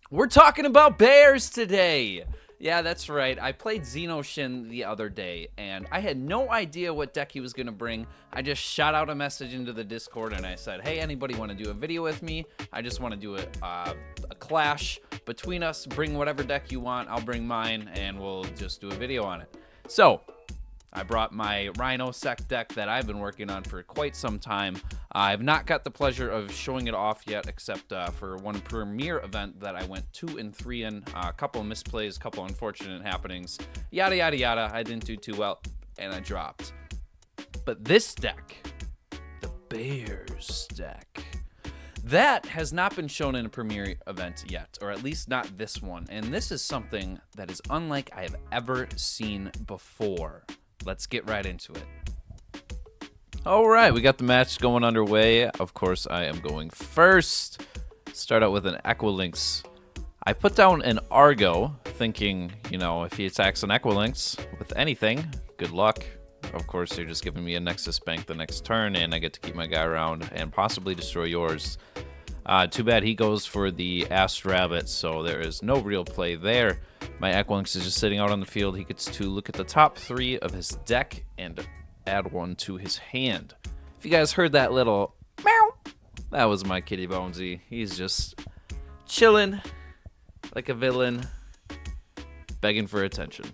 We're talking about bears today. Yeah, that's right. I played Xenoshin the other day, and I had no idea what deck he was going to bring. I just shot out a message into the Discord, and I said, hey, anybody want to do a video with me? I just want to do a clash between us. Bring whatever deck you want. I'll bring mine, and we'll just do a video on it. So, I brought my Rhinosect deck that I've been working on for quite some time. I've not got the pleasure of showing it off yet, except for one premiere event that I went 2 and 3 in. A couple of misplays, a couple of unfortunate happenings, yada yada yada. I didn't do too well, and I dropped. But this deck, the Bears deck, that has not been shown in a premiere event yet, or at least not this one. And this is something that is unlike I have ever seen before. Let's get right into it. All right, we got the match going underway. Of course, I am going first. Start out with an Equilynx. I put down an Argo, thinking, if he attacks an Equilynx with anything, good luck. Of course, you're just giving me a Nexus Bank the next turn, and I get to keep my guy around and possibly destroy yours. Too bad he goes for the Ass Rabbit, so there is no real play there. My Equilynx is just sitting out on the field. He gets to look at the top 3 of his deck and add 1 to his hand. If you guys heard that little meow, that was my kitty Bonesy. He's just chilling like a villain, begging for attention.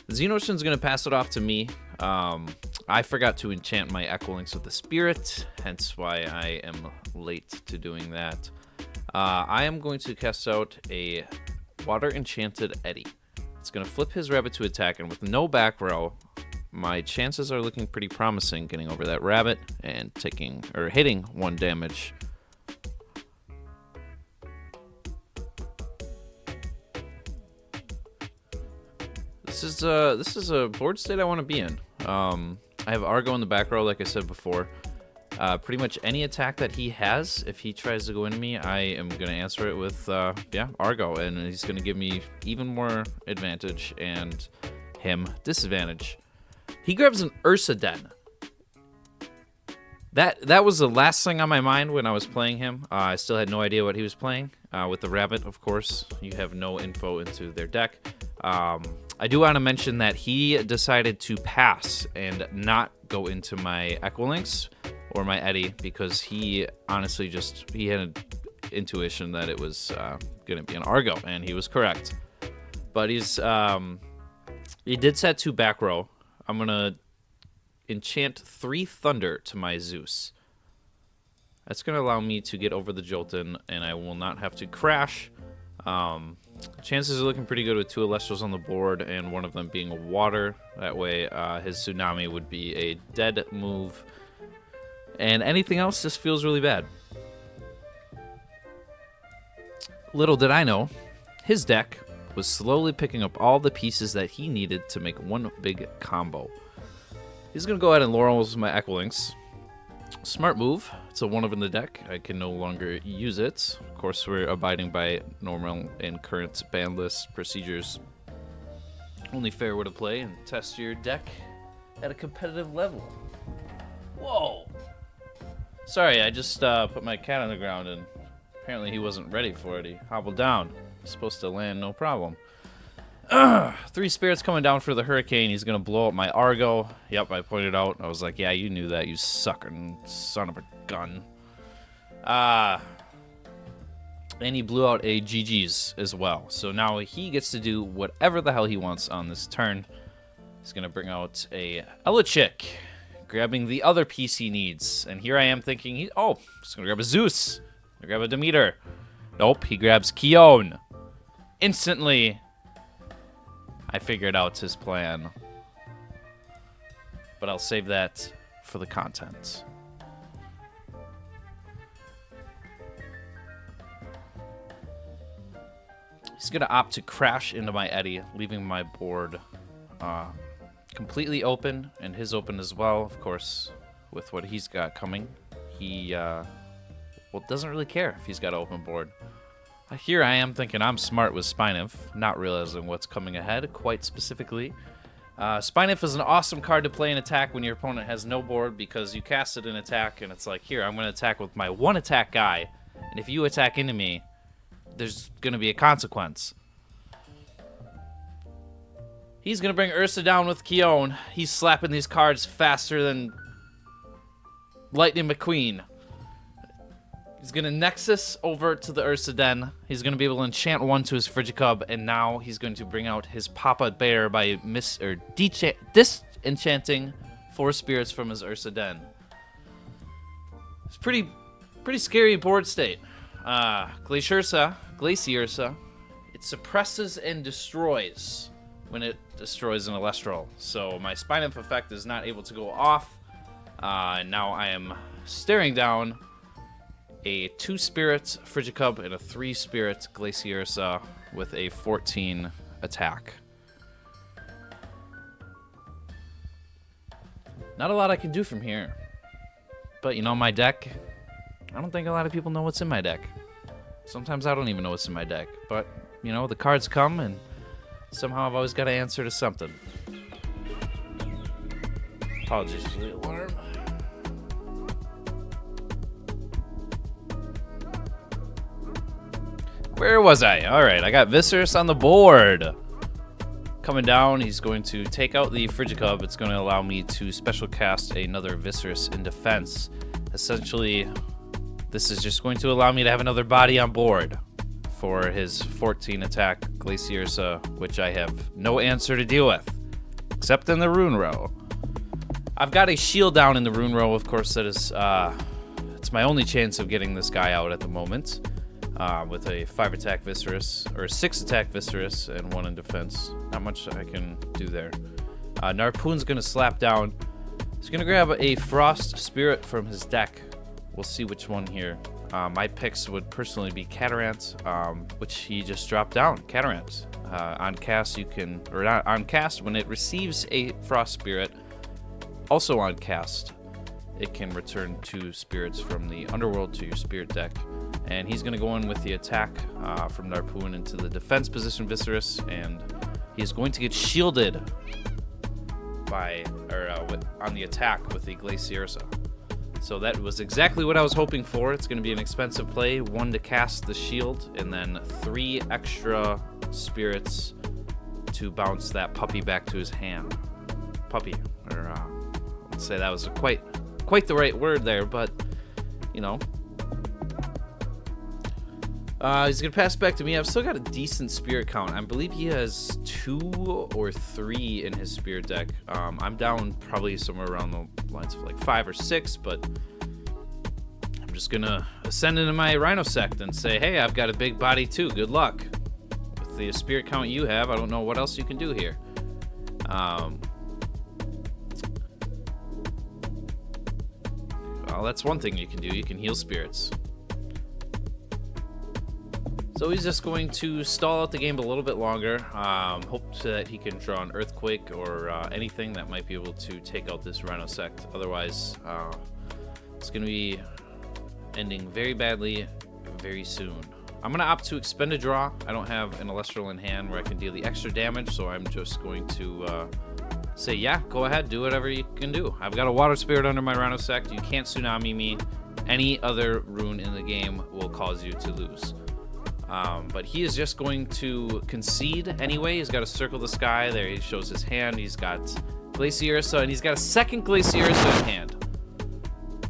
Xenoshin's going to pass it off to me. I forgot to enchant my Equilynx with the Spirit, hence why I am late to doing that. I am going to cast out a Water Enchanted Eddy. It's going to flip his rabbit to attack, and with no back row, my chances are looking pretty promising getting over that rabbit and hitting 1 damage. This is a board state I want to be in. I have Argo in the back row, like I said before. Pretty much any attack that he has, if he tries to go into me, I am going to answer it with, Argo. And he's going to give me even more advantage and him disadvantage. He grabs an Ursa Den. That was the last thing on my mind when I was playing him. I still had no idea what he was playing. With the rabbit, of course, you have no info into their deck. I do want to mention that he decided to pass and not go into my Equilynx or my Eddy because he honestly he had an intuition that it was going to be an Argo, and he was correct. But he did set 2 back row. I'm going to enchant 3 Thunder to my Zeus. That's going to allow me to get over the Jolton, and I will not have to crash. Chances are looking pretty good with 2 Elestrals on the board, and one of them being a water. That way, his Tsunami would be a dead move. And anything else just feels really bad. Little did I know, his deck was slowly picking up all the pieces that he needed to make one big combo. He's going to go ahead and Laurels my Equilynx. Smart move. It's a 1 of in the deck. I can no longer use it. Of course, we're abiding by normal and current ban list procedures. Only fair way to play and test your deck at a competitive level. Whoa! Sorry, I just put my cat on the ground, and apparently he wasn't ready for it. He hobbled down. He's supposed to land no problem. 3 spirits coming down for the Hurricane. He's going to blow up my Argo. Yep, I pointed out. I was like, yeah, you knew that, you sucking son of a gun. And he blew out a GG's as well. So now he gets to do whatever the hell he wants on this turn. He's going to bring out a Elechick, grabbing the other piece he needs. And here I am thinking, he's going to grab a Zeus. He'll grab a Demeter. Nope, he grabs Keone. Instantly, I figured out his plan. But I'll save that for the content. He's going to opt to crash into my Eddy, leaving my board completely open, and his open as well, of course, with what he's got coming. He, doesn't really care if he's got an open board. Here I am thinking I'm smart with Spinef, not realizing what's coming ahead quite specifically. Spinef is an awesome card to play in attack when your opponent has no board, because you cast it in attack, and it's like, here, I'm going to attack with my 1 attack guy, and if you attack into me, there's going to be a consequence. He's going to bring Ursa down with Keone. He's slapping these cards faster than Lightning McQueen. He's going to Nexus over to the Ursa Den. He's going to be able to enchant one to his Frigicub, and now he's going to bring out his Papa Bear by disenchanting 4 spirits from his Ursa Den. It's pretty scary board state. GLACIURSA, it suppresses and destroys when it destroys an Elestral. So my Spine-Imp effect is not able to go off. Now I am staring down a 2-spirit Frigicub and a 3-spirit GLACIURSA with a 14 attack. Not a lot I can do from here. But, you know, my deck, I don't think a lot of people know what's in my deck. Sometimes I don't even know what's in my deck. But, you know, the cards come, and somehow I've always got to answer to something. Apologies for the alarm. Where was I? All right, I got Viserys on the board. Coming down, he's going to take out the Frigicub. It's going to allow me to special cast another Viserys in defense. Essentially, this is just going to allow me to have another body on board for his 14 attack GLACIURSA, which I have no answer to deal with, except in the rune row. I've got a shield down in the rune row, of course. That is, it's my only chance of getting this guy out at the moment. With a 5-attack Viserys, or 6-attack Viserys, and 1 in defense. Not much I can do there. Narpoon's going to slap down. He's going to grab a Frost Spirit from his deck. We'll see which one here. My picks would personally be Catarant, which he just dropped down. Catarant. On cast, you can, or not on cast, when it receives a Frost Spirit, also on cast, it can return 2 spirits from the underworld to your spirit deck. And he's going to go in with the attack from Narpoon into the defense position Viserys, and he's going to get shielded by, on the attack with the GLACIURSA. So that was exactly what I was hoping for. It's going to be an expensive play, 1 to cast the shield, and then 3 extra spirits to bounce that puppy back to his hand. Puppy, or let's say that was quite the right word there, but you know. He's going to pass back to me. I've still got a decent spirit count. I believe he has 2 or 3 in his spirit deck. I'm down probably somewhere around the lines of like 5 or 6, but I'm just going to ascend into my Rhinosect and say, hey, I've got a big body too. Good luck. With the spirit count you have, I don't know what else you can do here. Well, that's one thing you can do. You can heal spirits. So he's just going to stall out the game a little bit longer. Hope that he can draw an Earthquake or anything that might be able to take out this Rhinosect. Otherwise, it's going to be ending very badly very soon. I'm going to opt to expend a draw. I don't have an Elestral in hand where I can deal the extra damage, so I'm just going to say, yeah, go ahead, do whatever you can do. I've got a Water Spirit under my Rhinosect. You can't Tsunami me. Any other rune in the game will cause you to lose. But he is just going to concede anyway. He's got to circle the sky. There he shows his hand. He's got GLACIURSA, and he's got a second GLACIURSA in hand.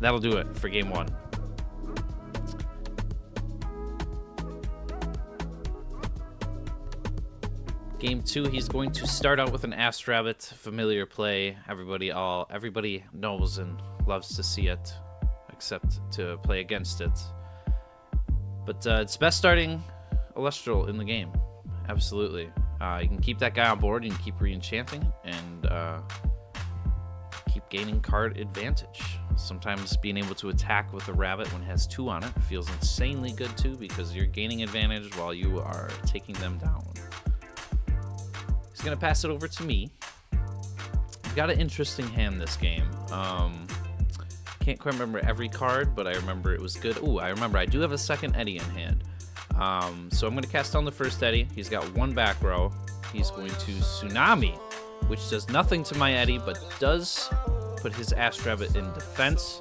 That'll do it for game 1. Game 2, he's going to start out with an Ass Rabbit, familiar play. Everybody knows and loves to see it, except to play against it. But it's best starting Elestral in the game. Absolutely. You can keep that guy on board, you can keep re-enchanting, and keep gaining card advantage. Sometimes being able to attack with a rabbit when it has 2 on it feels insanely good too, because you're gaining advantage while you are taking them down. He's going to pass it over to me. I've got an interesting hand this game. Can't quite remember every card, but I remember it was good. Ooh, I remember I do have a second Eddie in hand. So I'm going to cast down the first Eddie. He's got 1 back row. He's going to Tsunami, which does nothing to my Eddie, but does put his Ass Rabbit in defense.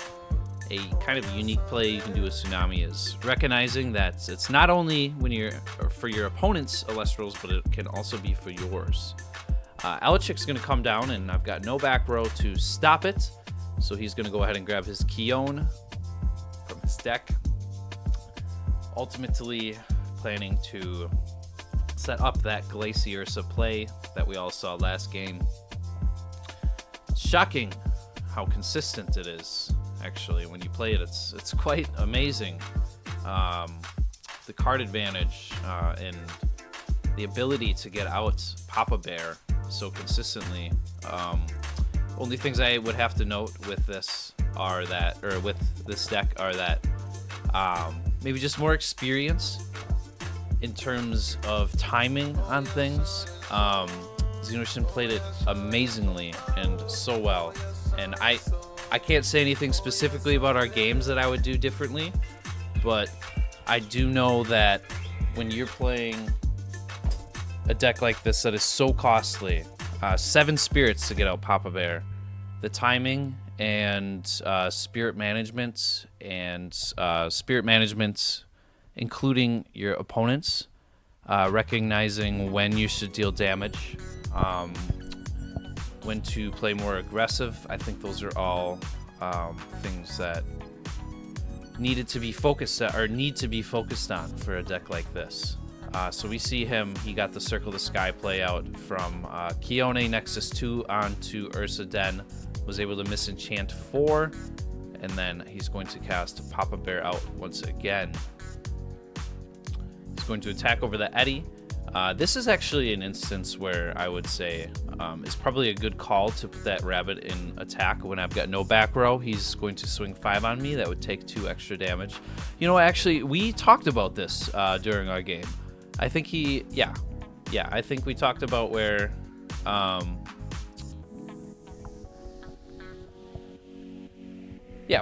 a kind of unique play you can do with Tsunami is recognizing that it's not only when you're for your opponent's Elestrals, but it can also be for yours. Alachic's going to come down, and I've got no back row to stop it, so he's going to go ahead and grab his Keone from his deck. Ultimately planning to set up that GLACIURSA play that we all saw last game. It's shocking how consistent it is. Actually, when you play it, it's quite amazing. The card advantage and the ability to get out Papa Bear so consistently. Only things I would have to note with this are that, or with this deck, are that maybe just more experience in terms of timing on things. Xenoshin played it amazingly and so well, and I can't say anything specifically about our games that I would do differently, but I do know that when you're playing a deck like this that is so costly, 7 spirits to get out Papa Bear, the timing and spirit management including your opponents, recognizing when you should deal damage, when to play more aggressive. I think those are all things that need to be focused on for a deck like this. So we see him, he got the Circle the Sky play out from Keone Nexus 2 onto Ursa Den, was able to misenchant 4, and then he's going to cast Papa Bear out once again. He's going to attack over the Eddy. This is actually an instance where I would say it's probably a good call to put that rabbit in attack when I've got no back row. He's going to swing 5 on me. That would take 2 extra damage. You know, actually, we talked about this during our game. I think I think we talked about where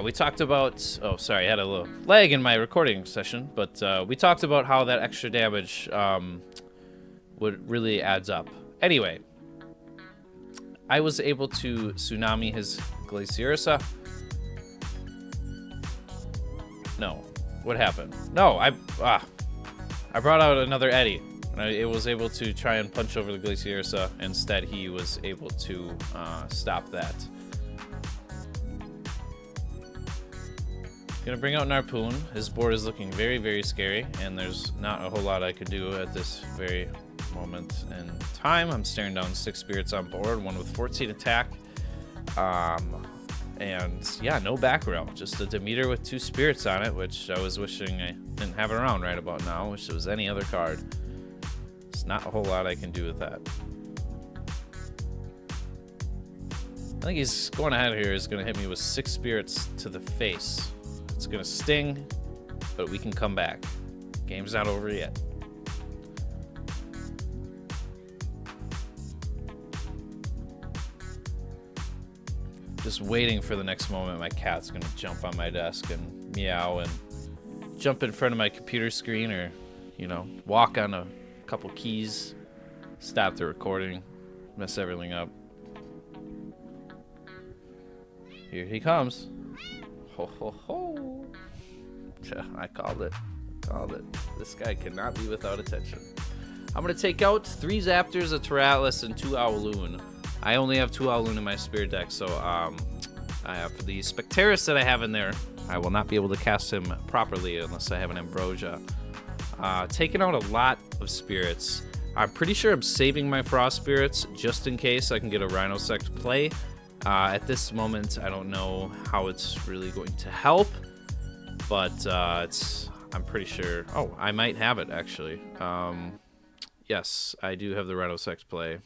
we talked about, oh, sorry, I had a little lag in my recording session, but we talked about how that extra damage would really adds up. Anyway, I was able to Tsunami his GLACIURSA. No, what happened? No, I brought out another Eddy, and I was able to try and punch over the GLACIURSA. Instead, he was able to stop that. Gonna bring out Narpoon. His board is looking very, very scary, and there's not a whole lot I could do at this very moment in time. I'm staring down 6 spirits on board, one with 14 attack. And yeah, no back row, just a Demeter with 2 spirits on it, which I was wishing I didn't have it around right about now. Wish it was any other card. There's not a whole lot I can do with that. I think he's going ahead here. He's going to hit me with 6 spirits to the face. It's going to sting, but we can come back. Game's not over yet. Just waiting for the next moment my cat's going to jump on my desk and meow and jump in front of my computer screen, or, you know, walk on a couple keys, stop the recording, mess everything up. Here he comes. Ho, ho, ho. Yeah, I called it. This guy cannot be without attention. I'm going to take out 3 Zaptors, a Terratlas, and 2 Owloon. I only have 2 Owloon in my spirit deck, so I have the Spectaris that I have in there. I will not be able to cast him properly unless I have an Ambrosia. Taking out a lot of spirits. I'm pretty sure I'm saving my Frost spirits just in case I can get a Rhinosect play. At this moment, I don't know how it's really going to help, but I'm pretty sure. Oh, I might have it, actually. Yes, I do have the Rhinosect play.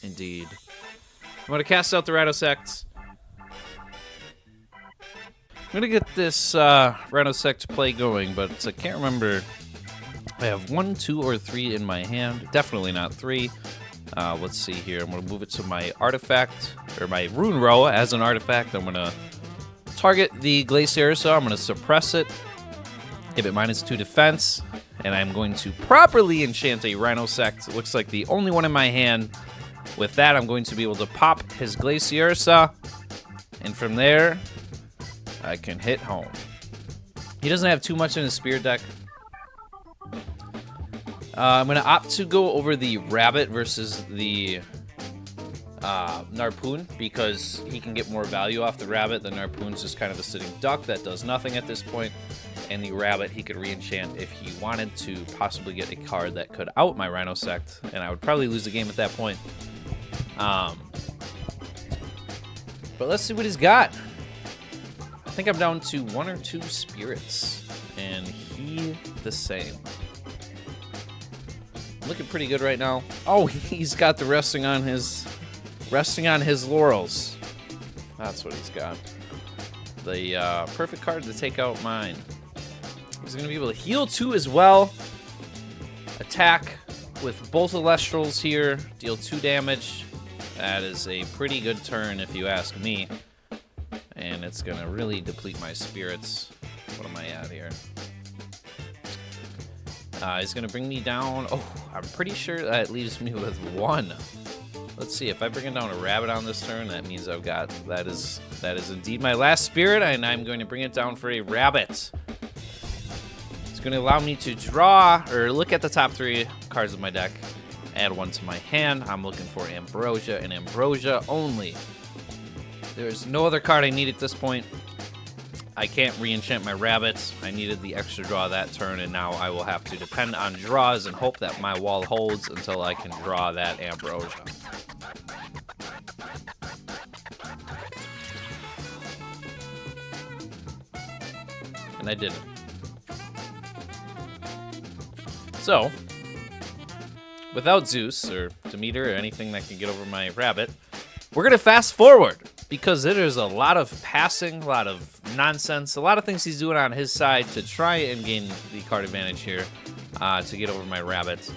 Indeed. I'm going to cast out the Rhinosect. I'm going to get this Rhinosect play going, but I can't remember. I have 1, 2, or 3 in my hand. Definitely not 3. Let's see here. I'm going to move it to my artifact, or my rune row as an artifact. I'm going to target the GLACIURSA. I'm going to suppress it, give it -2 defense, and I'm going to properly enchant a Rhinosect. It looks like the only one in my hand. With that, I'm going to be able to pop his GLACIURSA, and from there, I can hit home. He doesn't have too much in his spear deck. I'm going to opt to go over the rabbit versus the Narpoon because he can get more value off the rabbit. The Narpoon's just kind of a sitting duck that does nothing at this point. And the rabbit he could re-enchant if he wanted to possibly get a card that could out my Rhinosect. And I would probably lose the game at that point. But let's see what he's got. I think I'm down to 1 or 2 spirits. And he the same. Looking pretty good right now. Oh, he's got the resting on his laurels. That's what he's got. The perfect card to take out mine. He's going to be able to heal 2 as well. Attack with both Elestrals here. Deal 2 damage. That is a pretty good turn if you ask me. And it's going to really deplete my spirits. What am I at here? He's going to bring me down. Oh, I'm pretty sure that leaves me with 1. Let's see. If I bring down a rabbit on this turn, that means I've got... That is indeed my last spirit, and I'm going to bring it down for a rabbit. It's going to allow me to draw, or look at the top 3 cards of my deck, add 1 to my hand. I'm looking for Ambrosia, and Ambrosia only. There's no other card I need at this point. I can't re-enchant my rabbits. I needed the extra draw that turn, and now I will have to depend on draws and hope that my wall holds until I can draw that Ambrosia. And I didn't. So, without Zeus or Demeter or anything that can get over my rabbit, we're going to fast forward because there's a lot of passing, a lot of nonsense, a lot of things he's doing on his side to try and gain the card advantage here to get over my rabbit.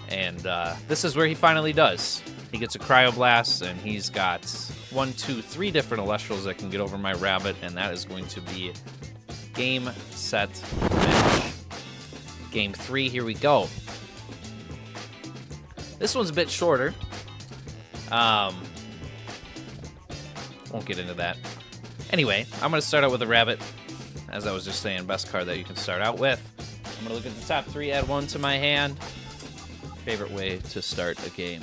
And this is where he finally does. He gets a Cryoblast, and he's got 1, 2, 3 different Elestrals that can get over my rabbit, and that is going to be game, set, match. Game 3, here we go. This one's a bit shorter. Won't get into that. Anyway, I'm going to start out with a rabbit. As I was just saying, best card that you can start out with. I'm going to look at the top 3, add 1 to my hand. Favorite way to start a game.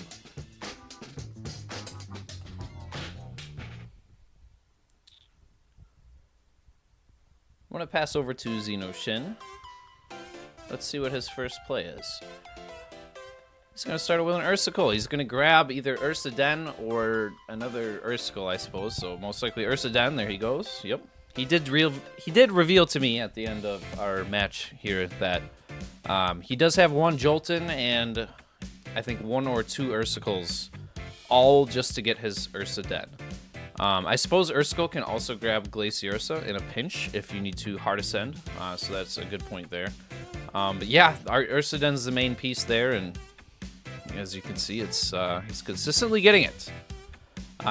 I'm going to pass over to Xenoshin. Let's see what his first play is. He's going to start with an Ursicle. He's going to grab either Ursa Den or another Ursicle, I suppose. So most likely Ursa Den. There he goes. Yep. He did reveal to me at the end of our match here that he does have 1 Jolton and I think 1 or 2 Ursicles, all just to get his Ursa Den. I suppose Ursicle can also grab GLACIURSA in a pinch if you need to hard ascend. So that's a good point there. But yeah, our Ursa Den's the main piece there, and as you can see, it's he's consistently getting it.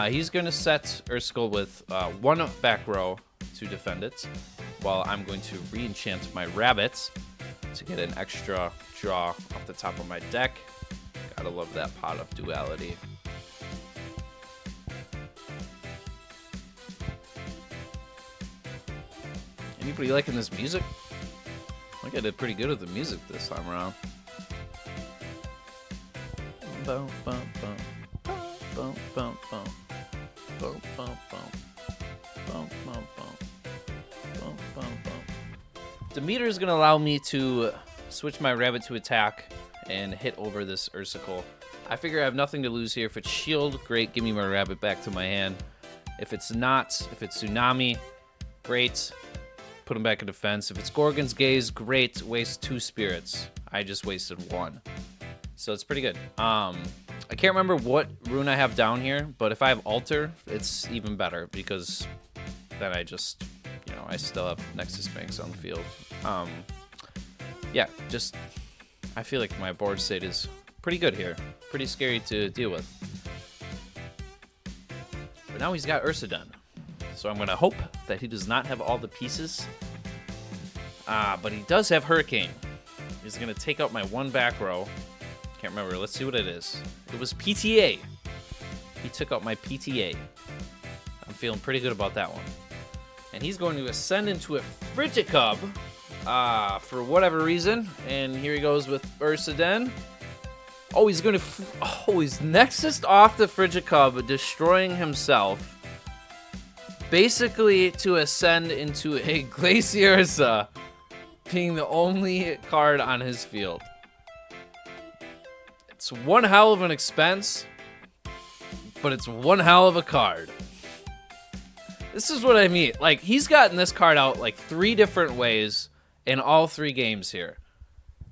He's going to set Ursicle with 1 back row to defend it, while I'm going to re-enchant my rabbits to get an extra draw off the top of my deck. Gotta love that pot of duality. Anybody liking this music? I think I did pretty good with the music this time around. Boom, boom, boom. Boom, boom, boom. Boom, boom, boom. Boom, boom, boom. Boom, boom, boom. Demeter is going to allow me to switch my rabbit to attack and hit over this Ursicle. I figure I have nothing to lose here. If it's shield, great, give me my rabbit back to my hand. If it's not, if it's Tsunami, great, put him back in defense. If it's Gorgon's Gaze, great, waste 2 spirits. I just wasted 1. So it's pretty good. I can't remember what rune I have down here, but if I have Altar, it's even better because then I just, you know, I still have Nexus Banks on the field. Yeah, just, I feel like my board state is pretty good here. Pretty scary to deal with. But now he's got Ursa done. So I'm going to hope that he does not have all the pieces. But he does have Hurricane. He's going to take out my 1 back row. Can't remember. Let's see what it is. It was PTA. He took out my PTA. I'm feeling pretty good about that one. And he's going to ascend into a Frigicub for whatever reason. And here he goes with Ursaden. Oh, he's going to... he's Nexus off the Frigicub, destroying himself. Basically to ascend into a GLACIURSA, being the only card on his field. It's one hell of an expense, but it's one hell of a card. This is what I mean. Like, he's gotten this card out like 3 different ways in all 3 games here.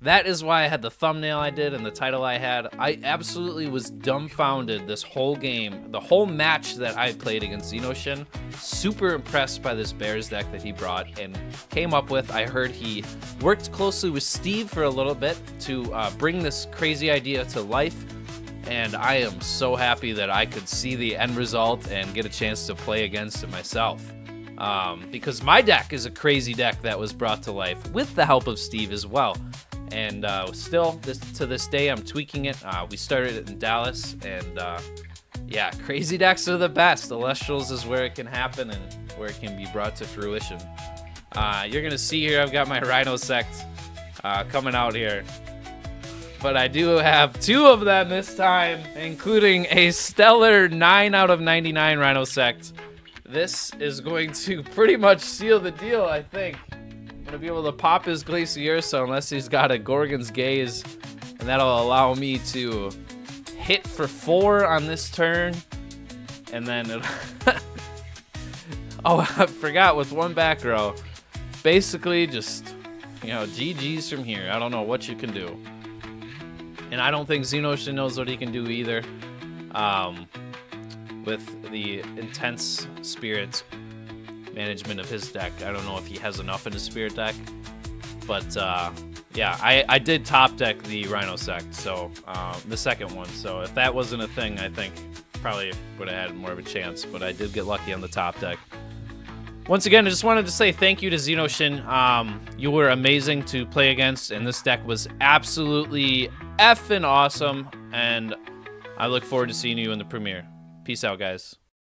That is why I had the thumbnail I did and the title I had. I absolutely was dumbfounded this whole game, the whole match that I played against Xenoshin. Super impressed by this Bears deck that he brought and came up with. I heard he worked closely with Steve for a little bit to bring this crazy idea to life. And I am so happy that I could see the end result and get a chance to play against it myself. Because my deck is a crazy deck that was brought to life with the help of Steve as well. And still, to this day, I'm tweaking it. We started it in Dallas, and yeah, crazy decks are the best. Elestrals is where it can happen and where it can be brought to fruition. You're going to see here, I've got my Rhinosect coming out here. But I do have 2 of them this time, including a stellar 9 out of 99 Rhinosect. This is going to pretty much seal the deal, I think. I'm going to be able to pop his GLACIURSA unless he's got a Gorgon's Gaze, and that'll allow me to hit for 4 on this turn, and then... oh, I forgot with 1 back row. Basically, just, you know, GG's from here. I don't know what you can do. And I don't think Xenoshin knows what he can do either. With the intense spirit management of his deck. I don't know if he has enough in his spirit deck. But yeah, I did top deck the Rhinosect, so the second one. So if that wasn't a thing, I think probably would have had more of a chance. But I did get lucky on the top deck. Once again, I just wanted to say thank you to Xenoshin. You were amazing to play against, and this deck was absolutely effing awesome. And I look forward to seeing you in the premiere. Peace out, guys.